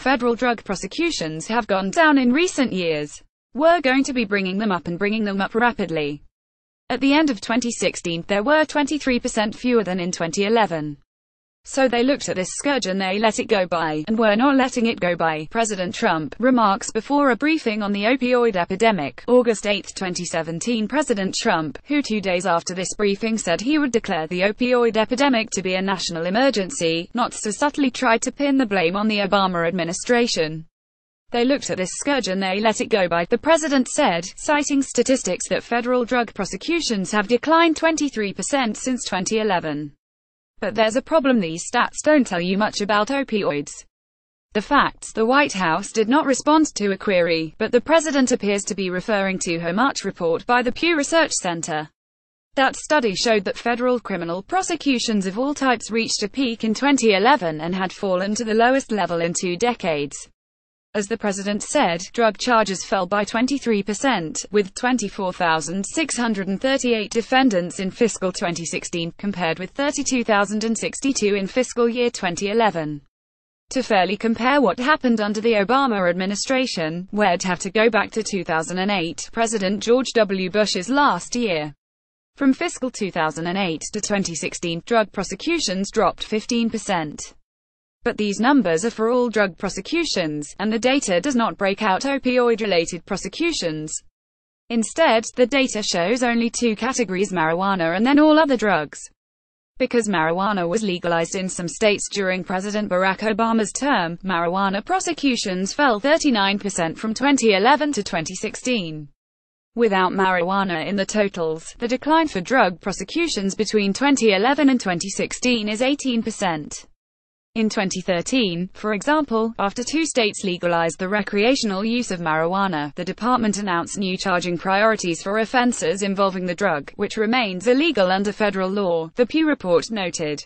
Federal drug prosecutions have gone down in recent years. We're going to be bringing them up rapidly. At the end of 2016, there were 23% fewer than in 2011. So they looked at this scourge and they let it go by, and we're not letting it go by. President Trump remarks before a briefing on the opioid epidemic, August 8, 2017. President Trump, who 2 days after this briefing said he would declare the opioid epidemic to be a national emergency, not so subtly tried to pin the blame on the Obama administration. They looked at this scourge and they let it go by, the president said, citing statistics that federal drug prosecutions have declined 23% since 2011. But there's a problem: these stats don't tell you much about opioids. The facts: the White House did not respond to a query, but the president appears to be referring to her March report by the Pew Research Center. That study showed that federal criminal prosecutions of all types reached a peak in 2011 and had fallen to the lowest level in 2 decades. As the president said, drug charges fell by 23%, with 24,638 defendants in fiscal 2016, compared with 32,062 in fiscal year 2011. To fairly compare what happened under the Obama administration, we'd have to go back to 2008, President George W. Bush's last year. From fiscal 2008 to 2016, drug prosecutions dropped 15%. But these numbers are for all drug prosecutions, and the data does not break out opioid-related prosecutions. Instead, the data shows only 2 categories: marijuana and then all other drugs. Because marijuana was legalized in some states during President Barack Obama's term, marijuana prosecutions fell 39% from 2011 to 2016. Without marijuana in the totals, the decline for drug prosecutions between 2011 and 2016 is 18%. In 2013, for example, after 2 states legalized the recreational use of marijuana, the department announced new charging priorities for offenses involving the drug, which remains illegal under federal law, the Pew report noted.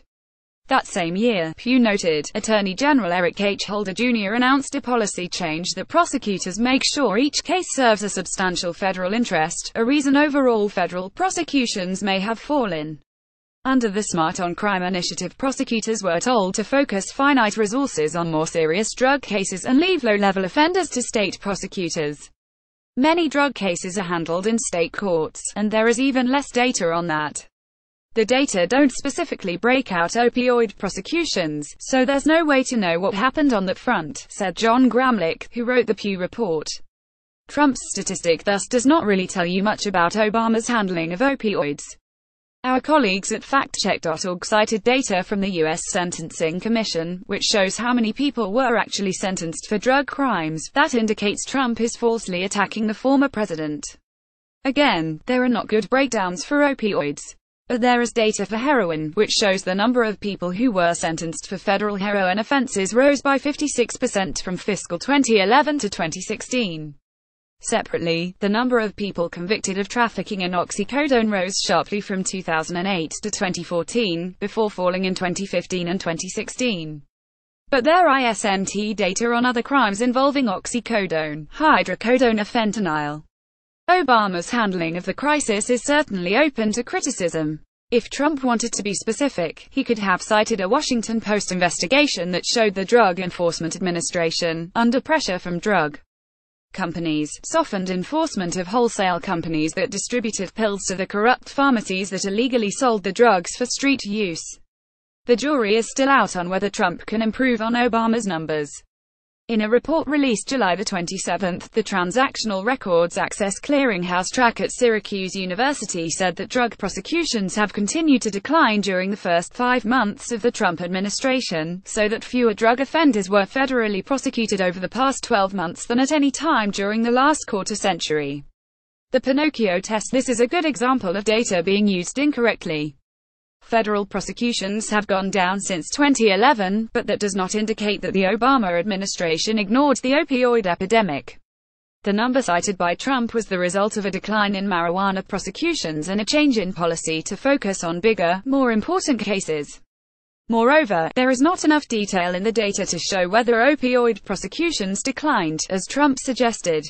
That same year, Pew noted, Attorney General Eric H. Holder Jr. announced a policy change that prosecutors make sure each case serves a substantial federal interest, a reason overall federal prosecutions may have fallen. Under the Smart on Crime initiative, prosecutors were told to focus finite resources on more serious drug cases and leave low-level offenders to state prosecutors. Many drug cases are handled in state courts, and there is even less data on that. The data don't specifically break out opioid prosecutions, so there's no way to know what happened on that front, said John Gramlich, who wrote the Pew report. Trump's statistic thus does not really tell you much about Obama's handling of opioids. Our colleagues at factcheck.org cited data from the U.S. Sentencing Commission, which shows how many people were actually sentenced for drug crimes. That indicates Trump is falsely attacking the former president. Again, there are not good breakdowns for opioids. But there is data for heroin, which shows the number of people who were sentenced for federal heroin offenses rose by 56% from fiscal 2011 to 2016. Separately, the number of people convicted of trafficking in oxycodone rose sharply from 2008 to 2014, before falling in 2015 and 2016. But there isn't data on other crimes involving oxycodone, hydrocodone or fentanyl. Obama's handling of the crisis is certainly open to criticism. If Trump wanted to be specific, he could have cited a Washington Post investigation that showed the Drug Enforcement Administration, under pressure from drug companies, softened enforcement of wholesale companies that distributed pills to the corrupt pharmacies that illegally sold the drugs for street use. The jury is still out on whether Trump can improve on Obama's numbers. In a report released July 27, the Transactional Records Access Clearinghouse track at Syracuse University said that drug prosecutions have continued to decline during the first 5 months of the Trump administration, so that fewer drug offenders were federally prosecuted over the past 12 months than at any time during the last quarter century. The Pinocchio test: this is a good example of data being used incorrectly. Federal prosecutions have gone down since 2011, but that does not indicate that the Obama administration ignored the opioid epidemic. The number cited by Trump was the result of a decline in marijuana prosecutions and a change in policy to focus on bigger, more important cases. Moreover, there is not enough detail in the data to show whether opioid prosecutions declined, as Trump suggested.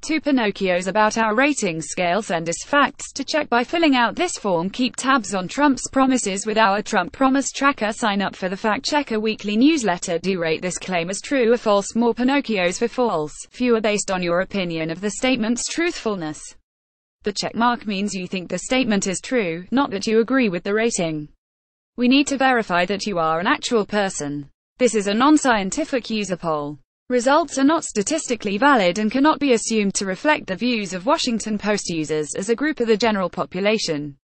2 Pinocchios about our rating scale. Send us facts to check by filling out this form. Keep tabs on Trump's promises with our Trump Promise Tracker. Sign up for the Fact Checker weekly newsletter. Do rate this claim as true or false. More Pinocchios for false, fewer based on your opinion of the statement's truthfulness. The check mark means you think the statement is true, not that you agree with the rating. We need to verify that you are an actual person. This is a non-scientific user poll. Results are not statistically valid and cannot be assumed to reflect the views of Washington Post users as a group of the general population.